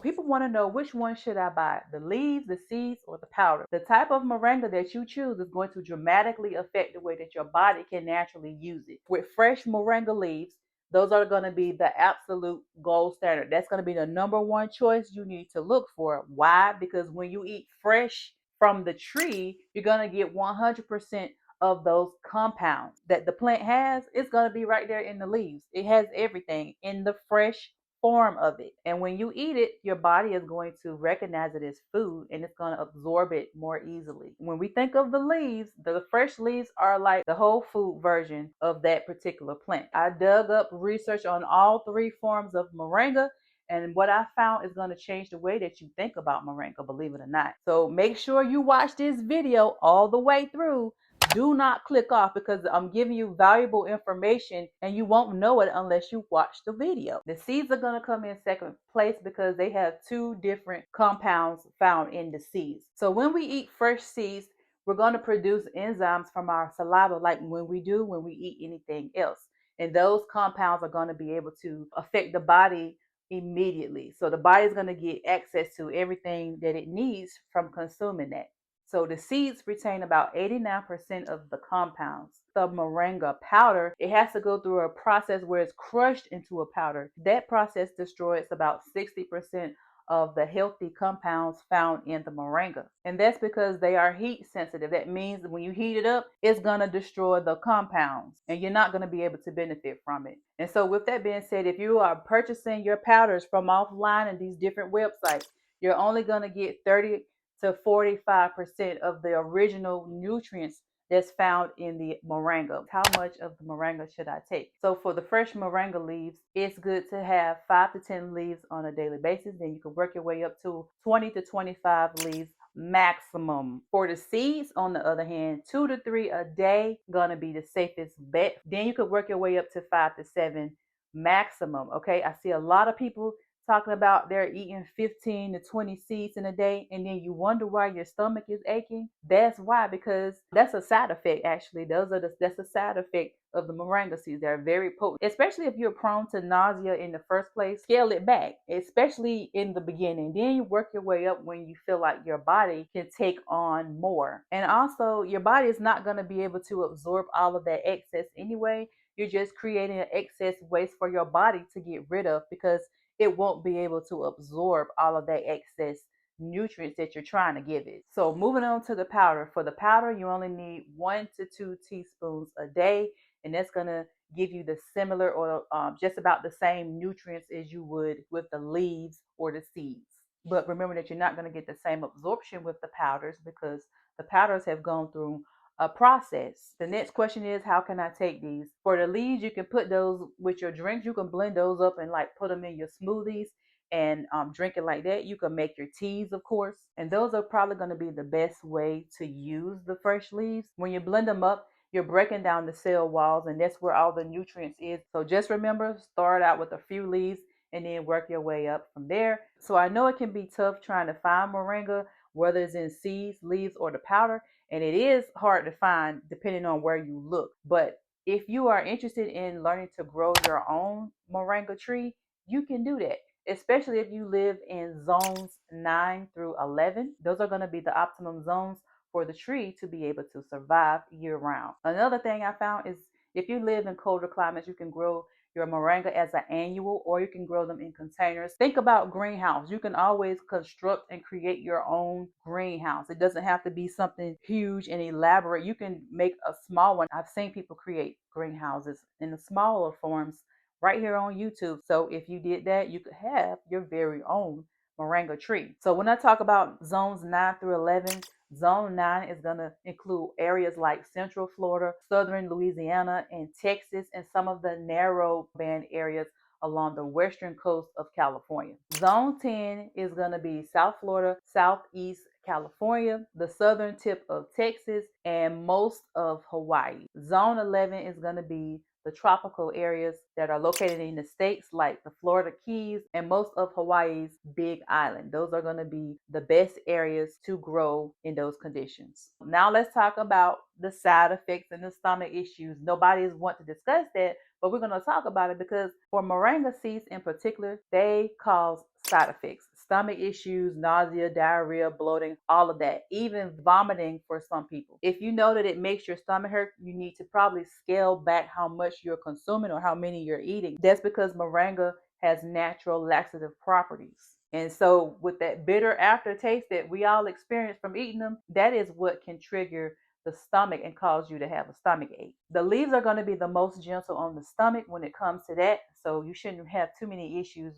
people want to know, which one should I buy? The leaves, the seeds, or the powder? The type of moringa that you choose is going to dramatically affect the way that your body can naturally use it. With fresh moringa leaves, those are going to be the absolute gold standard. That's going to be the number one choice you need to look for. Why? Because when you eat fresh from the tree, you're going to get 100% of those compounds that the plant has. It's going to be right there in the leaves. It has everything in the fresh form of it. And when you eat it, your body is going to recognize it as food and it's going to absorb it more easily. When we think of the leaves, the fresh leaves are like the whole food version of that particular plant. I dug up research on all three forms of moringa, and what I found is going to change the way that you think about moringa, believe it or not. So make sure you watch this video all the way through. Do not click off, because I'm giving you valuable information and you won't know it unless you watch the video. The seeds are going to come in second place because they have two different compounds found in the seeds. So when we eat fresh seeds, we're going to produce enzymes from our saliva like when we eat anything else. And those compounds are going to be able to affect the body immediately. So the body is going to get access to everything that it needs from consuming that. So the seeds retain about 89% of the compounds. The moringa powder, it has to go through a process where it's crushed into a powder. That process destroys about 60% of the healthy compounds found in the moringa. And that's because they are heat sensitive. That means that when you heat it up, it's going to destroy the compounds and you're not going to be able to benefit from it. And so with that being said, if you are purchasing your powders from offline and these different websites, you're only going to get 30 to 45% of the original nutrients that's found in the moringa. How much of the moringa should I take? So for the fresh moringa leaves, it's good to have 5 to 10 leaves on a daily basis. Then you can work your way up to 20 to 25 leaves maximum. For the seeds, on the other hand, 2 to 3 a day gonna be the safest bet. Then you could work your way up to 5 to 7 maximum. Okay, I see a lot of people talking about they're eating 15 to 20 seeds in a day, and then you wonder why your stomach is aching. That's why, because that's a side effect. Actually, that's a side effect of the moringa seeds. They're very potent, especially if you're prone to nausea in the first place. Scale it back, especially in the beginning. Then you work your way up when you feel like your body can take on more. And also, your body is not going to be able to absorb all of that excess anyway. You're just creating an excess waste for your body to get rid of, because it won't be able to absorb all of that excess nutrients that you're trying to give it. So moving on to the powder. For the powder, you only need 1 to 2 teaspoons a day, and that's going to give you the similar or just about the same nutrients as you would with the leaves or the seeds. But remember that you're not going to get the same absorption with the powders, because the powders have gone through a process. The next question is, how can I take these? For the leaves, you can put those with your drinks. You can blend those up and like put them in your smoothies and drink it like that. You can make your teas, of course, and those are probably going to be the best way to use the fresh leaves. When you blend them up, you're breaking down the cell walls, and that's where all the nutrients is. So just remember, start out with a few leaves and then work your way up from there. So I know it can be tough trying to find moringa, whether it's in seeds, leaves, or the powder. And it is hard to find depending on where you look. But if you are interested in learning to grow your own moringa tree, you can do that, especially if you live in zones 9 through 11. Those are going to be the optimum zones for the tree to be able to survive year round. Another thing I found is, if you live in colder climates, you can grow your moringa as an annual, or you can grow them in containers. Think about greenhouse. You can always construct and create your own greenhouse. It doesn't have to be something huge and elaborate. You can make a small one. I've seen people create greenhouses in the smaller forms right here on YouTube. So if you did that, you could have your very own moringa tree. So when I talk about zones 9 through 11, Zone 9 is going to include areas like Central Florida, Southern Louisiana, and Texas, and some of the narrow band areas along the western coast of California. Zone 10 is going to be South Florida, Southeast California, the southern tip of Texas, and most of Hawaii. Zone 11 is going to be the tropical areas that are located in the states like the Florida Keys and most of Hawaii's Big Island. Those are going to be the best areas to grow in those conditions. Now let's talk about the side effects and the stomach issues. Nobody wants to discuss that, but we're going to talk about it because for moringa seeds in particular, they cause side effects. stomach issues, nausea, diarrhea, bloating, all of that, even vomiting for some people. If you know that it makes your stomach hurt, you need to probably scale back how much you're consuming or how many you're eating. That's because moringa has natural laxative properties. And so with that bitter aftertaste that we all experience from eating them, that is what can trigger the stomach and cause you to have a stomach ache. The leaves are going to be the most gentle on the stomach when it comes to that. So you shouldn't have too many issues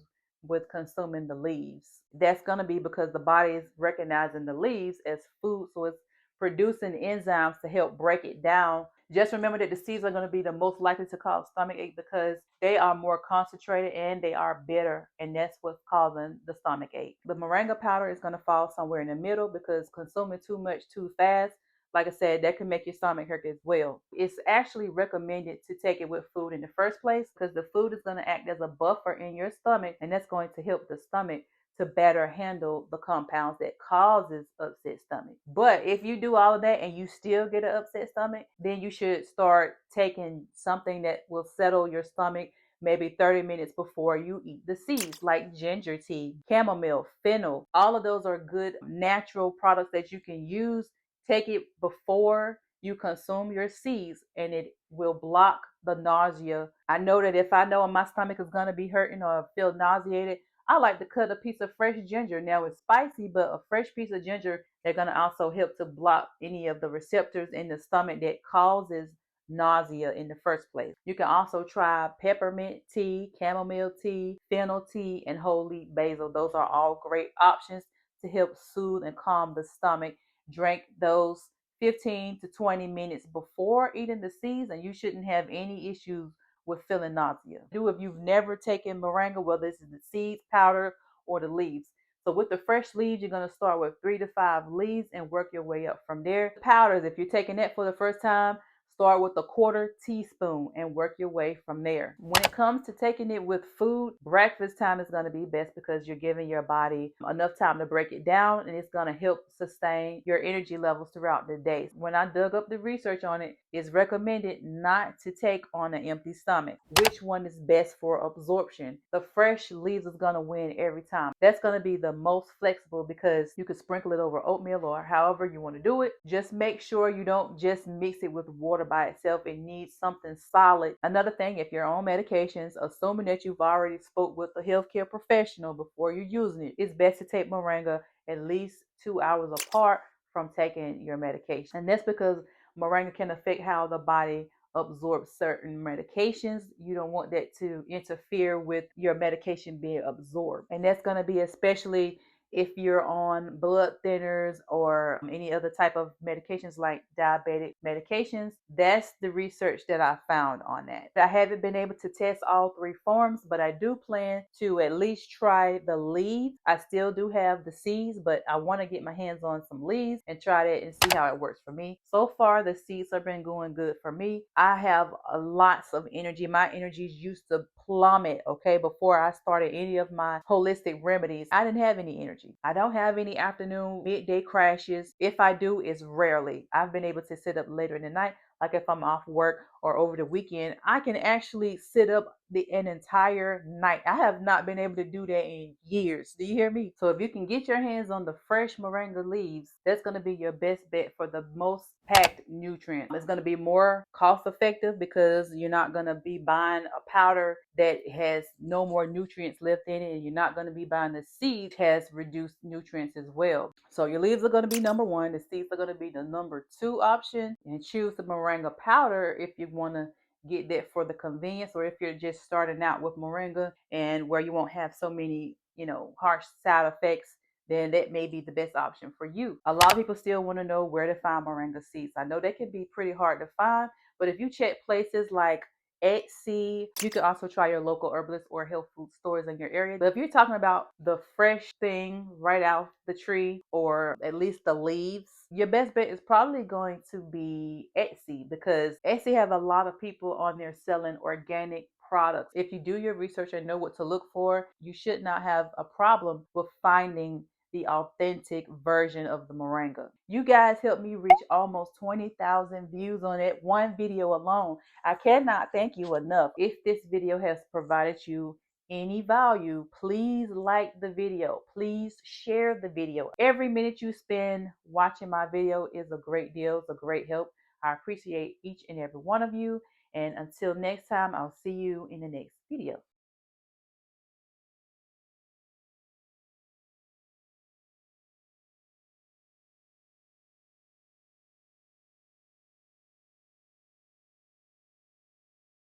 with consuming the leaves. That's going to be because the body is recognizing the leaves as food. So it's producing enzymes to help break it down. Just remember that the seeds are going to be the most likely to cause stomach ache because they are more concentrated and they are bitter, and that's what's causing the stomach ache. The moringa powder is going to fall somewhere in the middle because consuming too much too fast, like I said, that can make your stomach hurt as well. It's actually recommended to take it with food in the first place because the food is going to act as a buffer in your stomach, and that's going to help the stomach to better handle the compounds that causes upset stomach. But if you do all of that and you still get an upset stomach, then you should start taking something that will settle your stomach maybe 30 minutes before you eat the seeds, like ginger tea, chamomile, fennel. All of those are good natural products that you can use. Take it before you consume your seeds, and it will block the nausea. I know that if I know my stomach is going to be hurting or feel nauseated, I like to cut a piece of fresh ginger. Now it's spicy, but a fresh piece of ginger, they're going to also help to block any of the receptors in the stomach that causes nausea in the first place. You can also try peppermint tea, chamomile tea, fennel tea, and whole leaf basil. Those are all great options to help soothe and calm the stomach. Drink those 15 to 20 minutes before eating the seeds, and you shouldn't have any issues with feeling nausea. Do if you've never taken moringa, whether this is the seeds, powder, or the leaves. So with the fresh leaves, you're going to start with 3 to 5 leaves and work your way up from there. Powders, if you're taking that for the first time, start with a 1/4 teaspoon and work your way from there. When it comes to taking it with food, breakfast time is going to be best because you're giving your body enough time to break it down, and it's going to help sustain your energy levels throughout the day. When I dug up the research on it, it's recommended not to take on an empty stomach. Which one is best for absorption? The fresh leaves is going to win every time. That's going to be the most flexible because you could sprinkle it over oatmeal or however you want to do it. Just make sure you don't just mix it with water by itself. It needs something solid. Another thing, if you're on medications, assuming that you've already spoke with a healthcare professional before you're using it, it's best to take moringa at least 2 hours apart from taking your medication. And that's because moringa can affect how the body absorbs certain medications. You don't want that to interfere with your medication being absorbed. And that's going to be especially if you're on blood thinners or any other type of medications like diabetic medications. That's the research that I found on that. I haven't been able to test all 3 forms, but I do plan to at least try the leaves. I still do have the seeds, but I want to get my hands on some leaves and try that and see how it works for me. So far, the seeds have been going good for me. I have lots of energy. My energies used to plummet, okay, before I started any of my holistic remedies. I didn't have any energy. I don't have any afternoon, midday crashes. If I do, it's rarely. I've been able to sit up later in the night. Like if I'm off work or over the weekend, I can actually sit up an entire night. I have not been able to do that in years. Do you hear me? So if you can get your hands on the fresh moringa leaves, that's going to be your best bet for the most packed nutrient. It's going to be more cost effective because you're not going to be buying a powder that has no more nutrients left in it, and you're not going to be buying the seed has reduced nutrients as well. So your leaves are going to be number 1. The seeds are going to be the number 2 option, and choose the moringa powder if you want to get that for the convenience, or if you're just starting out with moringa and where you won't have so many, harsh side effects, then that may be the best option for you. A lot of people still want to know where to find moringa seeds. I know they can be pretty hard to find, but if you check places like Etsy, you can also try your local herbalist or health food stores in your area. But if you're talking about the fresh thing right out the tree, or at least the leaves, your best bet is probably going to be Etsy, because Etsy have a lot of people on there selling organic products. If you do your research and know what to look for, you should not have a problem with finding the authentic version of the moringa. You guys helped me reach almost 20,000 views on that one video alone. I cannot thank you enough. If this video has provided you any value, please like the video. Please share the video. Every minute you spend watching my video is a great deal. It's a great help. I appreciate each and every one of you. And until next time, I'll see you in the next video.